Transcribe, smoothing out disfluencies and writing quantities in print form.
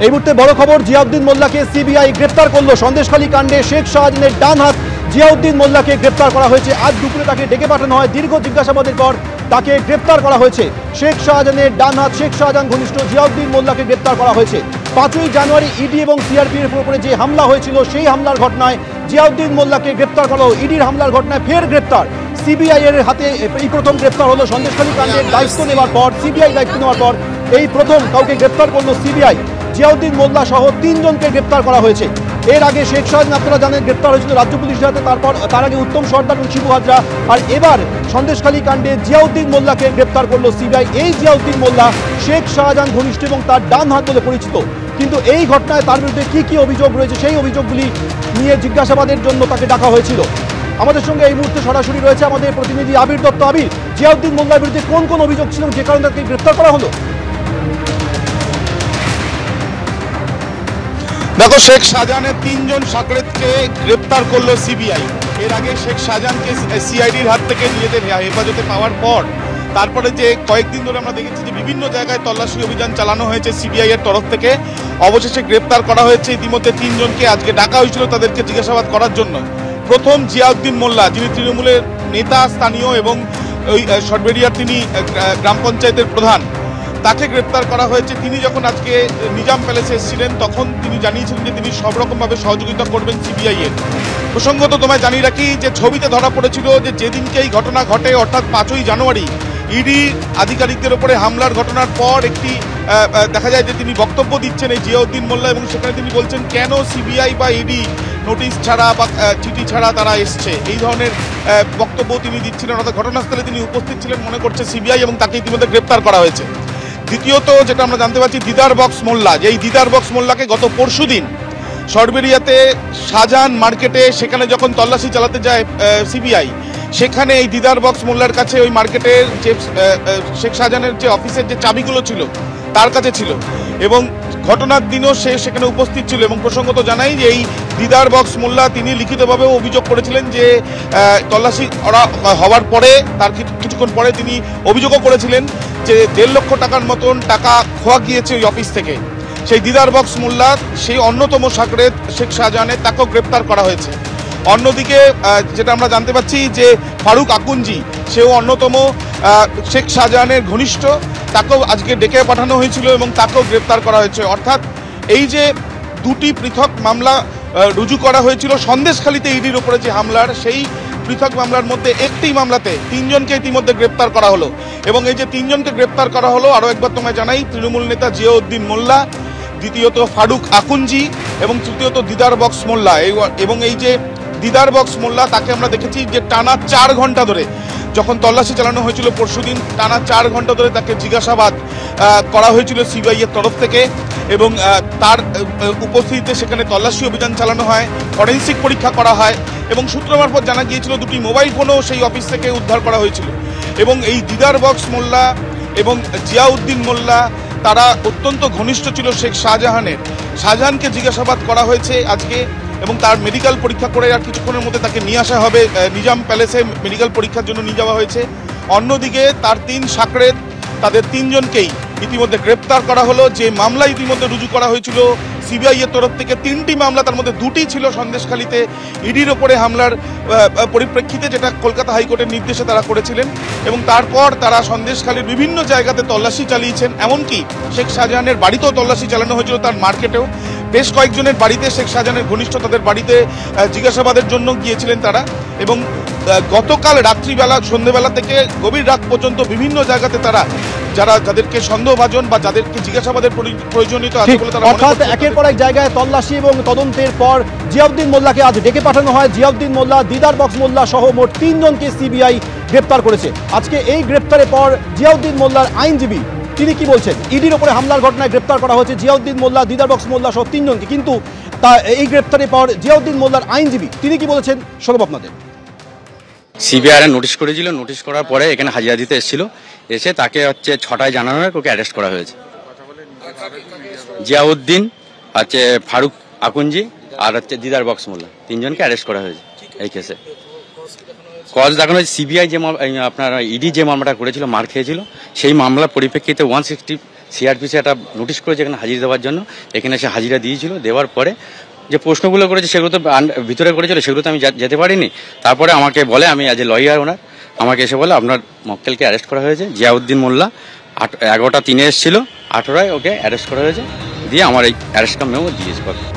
এই মুহূর্তে বড় খবর, জিয়াউদ্দিন মোল্লাকে সিবিআই গ্রেপ্তার করলো। সন্দেশখালী কাণ্ডে শেখ শাহজাহানের ডান হাত জিয়াউদ্দিন মোল্লাকে গ্রেপ্তার করা হয়েছে। আজ দুপুরে তাকে ডেকে পাঠানো হয়। দীর্ঘ জিজ্ঞাসাবাদের পর তাকে গ্রেপ্তার করা হয়েছে। শেখ শাহজাহানের ডান হাত, শেখ শাহজাহান ঘনিষ্ঠ জিয়াউদ্দিন মোল্লাকে গ্রেপ্তার করা হয়েছে। 5ই জানুয়ারি ইডি এবং সিআরপিএফ এর উপরে যে হামলা হয়েছিল, সেই হামলার ঘটনায় জিয়াউদ্দিন মোল্লাকে গ্রেপ্তার করা হলো। ইডির হামলার ঘটনায় ফের গ্রেপ্তার। সিবিআই এর হাতে এই প্রথম গ্রেপ্তার হলো। সন্দেশখালী কাণ্ডের দায়িত্ব নেওয়ার পর, সিবিআই দায়িত্ব নেওয়ার পর এই প্রথম কাউকে গ্রেপ্তার করলো সিবিআই। জিয়াউদ্দিন মোল্লা সহ 3 জনকে গ্রেপ্তার করা হয়েছে। এর আগে শেখ শাহজাহান, আপনারা জানেন, গ্রেপ্তার হয়েছিল রাজ্য পুলিশের হাতে। তার আগে উত্তম সর্দার এবং শিবু হাজরা। আর এবার সন্দেশখালী কাণ্ডে জিয়াউদ্দিন মোল্লাকে গ্রেপ্তার করলো সিবিআই। এই জিয়াউদ্দিন মোল্লা শেখ শাহজাহান ঘনিষ্ঠ এবং তার ডান হাত বলে পরিচিত। কিন্তু এই ঘটনায় তার বিরুদ্ধে কি কি অভিযোগ রয়েছে, সেই অভিযোগগুলি নিয়ে জিজ্ঞাসাবাদের জন্য তাকে ডাকা হয়েছিল। আমাদের সঙ্গে এই মুহূর্তে সরাসরি রয়েছে আমাদের প্রতিনিধি আবির দত্ত। আবির, জিয়াউদ্দিন মোল্লার বিরুদ্ধে কোন কোন অভিযোগ ছিল, যে কারণে তাকে গ্রেপ্তার করা হলো? দেখো, শেখ শাহজাহানের 3 জন সাকরেতকে গ্রেপ্তার করলো সিবিআই। এর আগে শেখ শাহজাহানকে সিআইডির হাত থেকে নিজেদের হেফাজতে পাওয়ার পর তারপরে যে কয়েকদিন ধরে আমরা দেখেছি যে বিভিন্ন জায়গায় তল্লাশি অভিযান চালানো হয়েছে সিবিআই এর তরফ থেকে। অবশেষে গ্রেপ্তার করা হয়েছে ইতিমধ্যে 3 জনকে। আজকে ডাকা হয়েছিল তাদেরকে জিজ্ঞাসাবাদ করার জন্য। প্রথম জিয়াউদ্দিন মোল্লা, যিনি তৃণমূলের নেতা, স্থানীয় এবং ওই সরবেরিয়ার তিনি গ্রাম পঞ্চায়েতের প্রধান, তাকে গ্রেপ্তার করা হয়েছে। তিনি যখন আজকে নিজাম প্যালেসে এসেছিলেন তখন তিনি জানিয়েছিলেন যে তিনি সব রকমভাবে সহযোগিতা করবেন সিবিআই এর। প্রসঙ্গত তোমায় জানিয়ে রাখি যে ছবিতে ধরা পড়েছিল যে যেদিনকে এই ঘটনা ঘটে, অর্থাৎ 5ই জানুয়ারি, ইডি আধিকারিকদের উপরে হামলার ঘটনার পর একটি দেখা যায় যে তিনি বক্তব্য দিচ্ছেন এই জিয়াউদ্দিন মোল্লা, এবং সেখানে তিনি বলছেন কেন সিবিআই বা ইডি নোটিশ ছাড়া বা চিঠি ছাড়া তারা এসছে, এই ধরনের বক্তব্য তিনি দিচ্ছিলেন। অর্থাৎ ঘটনাস্থলে তিনি উপস্থিত ছিলেন মনে করছে সিবিআই, এবং তাকে ইতিমধ্যে গ্রেপ্তার করা হয়েছে। দ্বিতীয়ত যেটা আমরা জানতে পারছি, দিদার বক্স মোল্লা, যে এই দিদার বক্স মোল্লাকে গত পরশুদিন সরবেরিয়াতে শাহজাহান মার্কেটে সেখানে যখন তল্লাশি চালাতে যায় সিবিআই, সেখানে এই দিদার বক্স মোল্লার কাছে ওই মার্কেটের যে শেখ শাহজাহানের যে অফিসের যে চাবিগুলো ছিল তার কাছে ছিল, এবং ঘটনার দিনও সে সেখানে উপস্থিত ছিল। এবং প্রসঙ্গত জানাই যে এই দিদার বক্স মোল্লা তিনি লিখিতভাবেও অভিযোগ করেছিলেন যে তল্লাশি হওয়ার পরে তার কিছুক্ষণ পরে তিনি অভিযোগও করেছিলেন যে 1.5 লক্ষ টাকার মতন টাকা খোয়া গিয়েছে ওই অফিস থেকে। সেই দিদার বক্স মোল্লা সেই অন্যতম সাকরেত শেখ শাহজাহানের, তাকেও গ্রেপ্তার করা হয়েছে। অন্যদিকে যেটা আমরা জানতে পাচ্ছি যে ফারুক আকুঞ্জি, সেও অন্যতম শেখ শাহজাহানের ঘনিষ্ঠ, তাকেও আজকে ডেকে পাঠানো হয়েছিল এবং তাকেও গ্রেপ্তার করা হয়েছে। অর্থাৎ এই যে 2টি পৃথক মামলা রুজু করা হয়েছিল সন্দেশখালীতে ইডির উপরে যে হামলার, সেই পৃথক মামলার মধ্যে একটি মামলাতে 3 জনকে ইতিমধ্যে গ্রেপ্তার করা হলো। এবং এই যে 3 জনকে গ্রেপ্তার করা হলো, আরও একবার তোমায় জানাই, তৃণমূল নেতা জিয়াউদ্দিন মোল্লা, দ্বিতীয়ত ফারুক আকুঞ্জি এবং তৃতীয়ত দিদার বক্স মোল্লা। এবং এই যে দিদার বক্স মোল্লা, তাকে আমরা দেখেছি যে টানা 4 ঘন্টা ধরে, যখন তল্লাশি চালানো হয়েছিল পরশুদিন, টানা 4 ঘন্টা ধরে তাকে জিজ্ঞাসাবাদ করা হয়েছিল সিবিআই এর তরফ থেকে। এবং তার উপস্থিতিতে সেখানে তল্লাশি অভিযান চালানো হয়, ফরেন্সিক পরীক্ষা করা হয়, এবং সূত্র মারফত জানা গিয়েছিল 2টি মোবাইল ফোনও সেই অফিস থেকে উদ্ধার করা হয়েছিল। এবং এই দিদার বক্স মোল্লা এবং জিয়াউদ্দিন মোল্লা তারা অত্যন্ত ঘনিষ্ঠ ছিল শেখ শাহজাহানের। শাহজাহানকে জিজ্ঞাসাবাদ করা হয়েছে আজকে, এবং তার মেডিকেল পরীক্ষা করে আর কিছুক্ষণের মধ্যে তাকে নিয়ে আসা হবে নিজাম প্যালেসে, মেডিকেল পরীক্ষার জন্য নিয়ে যাওয়া হয়েছে। অন্যদিকে তার 3 সাকরেত, তাদের 3 জনকেই ইতিমধ্যে গ্রেপ্তার করা হলো। যে মামলা ইতিমধ্যে রুজু করা হয়েছিল সিবিআই এর তরফ থেকে, 3টি মামলা, তার মধ্যে 2টি ছিল সন্দেশখালীতে ইডির ওপরে হামলার পরিপ্রেক্ষিতে, যেটা কলকাতা হাইকোর্টের নির্দেশে তারা করেছিলেন। এবং তারপর তারা সন্দেশখালীর বিভিন্ন জায়গাতে তল্লাশি চালিয়েছেন, এমনকি শেখ শাহজাহানের বাড়িতেও তল্লাশি চালানো হয়েছিল, তার মার্কেটেও। বেশ কয়েকজনের বাড়িতে, শেখ শাহজাহানের ঘনিষ্ঠ তাদের বাড়িতে জিজ্ঞাসাবাদের জন্য গিয়েছিলেন তারা। এবং গতকাল রাত্রিবেলা, সন্ধ্যেবেলা থেকে গভীর রাত পর্যন্ত বিভিন্ন জায়গাতে তারা যাদেরকে সন্দেহভাজন বা যাদেরকে জিজ্ঞাসাবাদের প্রয়োজনীয়তা আছে বলে তারা, অর্থাৎ একের পর এক জায়গায় তল্লাশি এবং তদন্তের পর জিয়াউদ্দিন মোল্লাকে আজ ডেকে পাঠানো হয়। জিয়াউদ্দিন মোল্লা, দিদার বক্স মোল্লা সহ মোট 3 জনকে সিবিআই গ্রেপ্তার করেছে। আজকে এই গ্রেপ্তারের পর জিয়াউদ্দিন মোল্লার আইনজীবী তিনি কি বলছেন? ইডির উপরে হামলার ঘটনায় গ্রেপ্তার করা হয়েছে জিয়াউদ্দিন মোল্লা, দিদার বক্স মোল্লা সহ 3 জনকে, কিন্তু এই গ্রেপ্তারের পর জিয়াউদ্দিন মোল্লার আইনজীবী তিনি কি বলেছেন শোনাবো আপনাদের। সিবিআই নোটিশ করেছিল, নোটিশ করার পরে এখানে হাজিরা দিতে এসেছিল, এসে তাকে 6টায় জানানো হয়, ওকে অ্যারেস্ট করা হয়েছে। জিয়াউদ্দিন, ফারুক আকুঞ্জি আর দিদার বক্স মোল্লা, 3 জনকে অ্যারেস্ট করা হয়েছে এই কেসে। কজ দেখানো হয়েছে সিবিআই যে আপনার ইডি যে মামলাটা করেছিল, মার খেয়েছিল, সেই মামলার পরিপ্রেক্ষিতে সিআরপিসি একটা নোটিশ করেছে এখানে হাজিরা দেওয়ার জন্য। এখানে সে হাজিরা দিয়েছিল, দেওয়ার পরে যে প্রশ্নগুলো করেছে সেগুলো তো ভিতরে করেছিল, সেগুলো তো আমি যেতে পারিনি। তারপরে আমাকে বলে, আমি অ্যাজ এ লয়ার ওনার, আমাকে এসে বলে আপনার মক্কেলকে অ্যারেস্ট করা হয়েছে। জিয়াউদ্দিন মোল্লা 11টা 3 এসেছিল, 18টায় ওকে অ্যারেস্ট করা হয়েছে, দিয়ে আমার এই অ্যারেস্ট কাম মেমো দিয়েছে।